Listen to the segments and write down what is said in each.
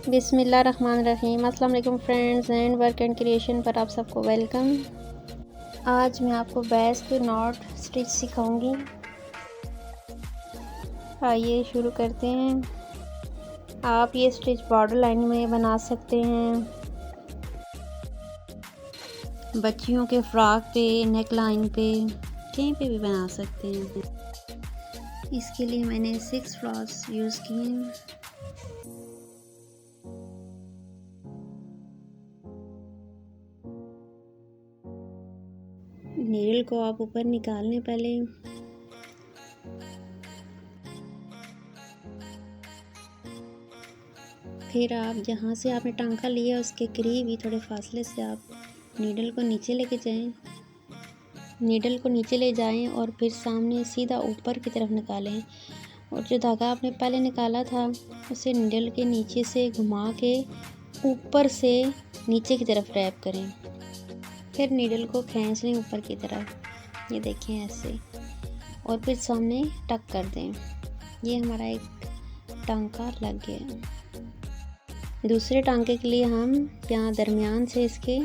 बिस्मिल्लाहिर्रहमानिर्रहीम। अस्सलाम वालेकुम friends, and work and creation पर आप सबको वेलकम। आज मैं आपको बैस के नॉट स्टिच सिखाऊंगी। आइए शुरू करते हैं। आप ये स्टिच बॉर्डर लाइन में बना सकते हैं, बच्चियों के फ्रॉक पे, नेक लाइन पे, कहीं पे भी बना सकते हैं। इसके लिए मैंने 6 फ्लॉस यूज़ किए। नीडल को आप ऊपर निकाल लें पहले। फिर आप जहाँ से आपने टांका लिया उसके करीब ही थोड़े फासले से आप नीडल को नीचे लेके जाएं। नीडल को नीचे ले जाएं और फिर सामने सीधा ऊपर की तरफ निकालें। और जो धागा आपने पहले निकाला था उसे नीडल के नीचे से घुमा के ऊपर से नीचे की तरफ रैप करें। फिर नीडल को खींच लें ऊपर की तरफ, ये देखें ऐसे, और फिर सामने टक कर दें। ये हमारा एक टांका लग गया। दूसरे टांके के लिए हम यहाँ दरमियान से इसके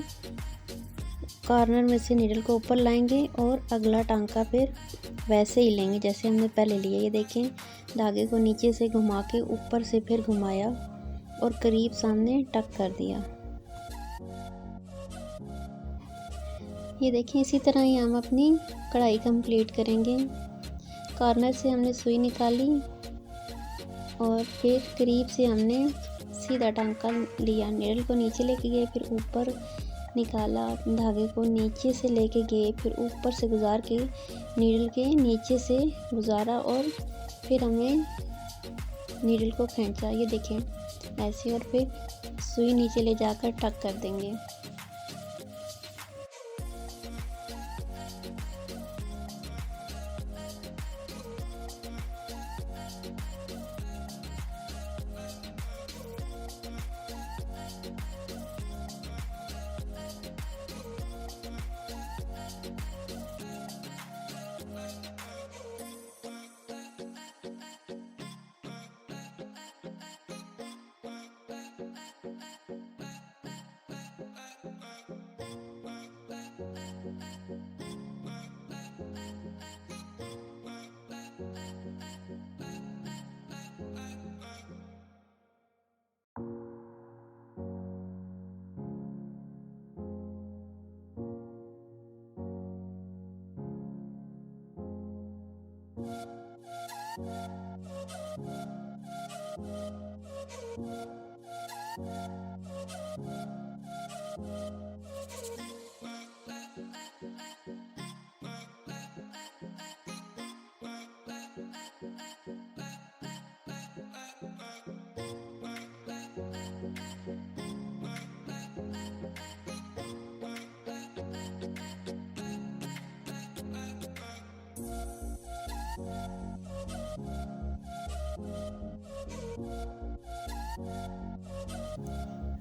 कॉर्नर में से नीडल को ऊपर लाएंगे और अगला टांका फिर वैसे ही लेंगे जैसे हमने पहले लिया। ये देखें, धागे को नीचे से घुमा के ऊपर से फिर घुमाया और करीब सामने टक कर दिया। ये देखें, इसी तरह ही हम अपनी कढ़ाई कंप्लीट करेंगे। कॉर्नर से हमने सुई निकाली और फिर करीब से हमने सीधा टांका लिया, नीडल को नीचे लेके गए, फिर ऊपर निकाला, धागे को नीचे से लेके गए, फिर ऊपर से गुजार के नीडल के नीचे से गुजारा और फिर हमें नीडल को खींचा। ये देखें ऐसे, और फिर सुई नीचे ले जाकर टक कर देंगे।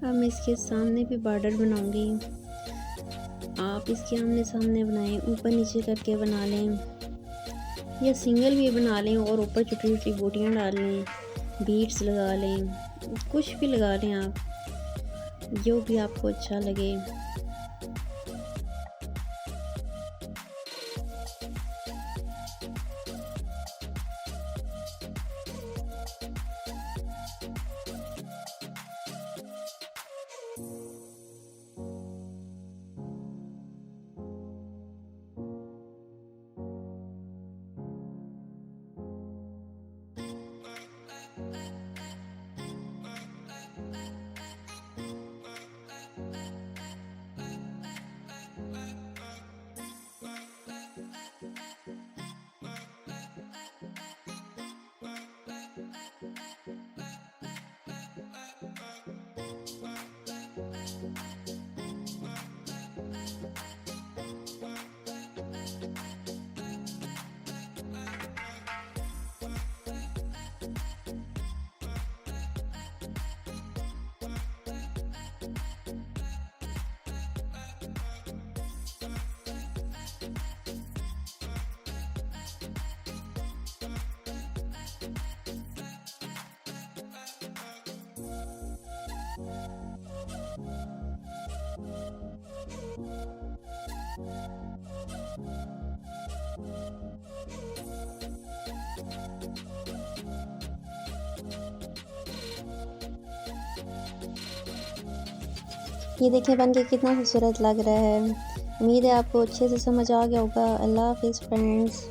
अब मैं इसके सामने भी बॉर्डर बनाऊंगी। आप इसके आमने सामने बनाएं, ऊपर नीचे करके बना लें या सिंगल भी बना लें और ऊपर छोटी छोटी बूटियाँ डाल लें, बीड्स लगा लें, कुछ भी लगा लें आप, जो भी आपको अच्छा लगे। ये देखिए बन के कितना खूबसूरत लग रहा है। उम्मीद है आपको अच्छे से समझ आ गया होगा। अल्लाह हाफ़िज़ फ्रेंड्स।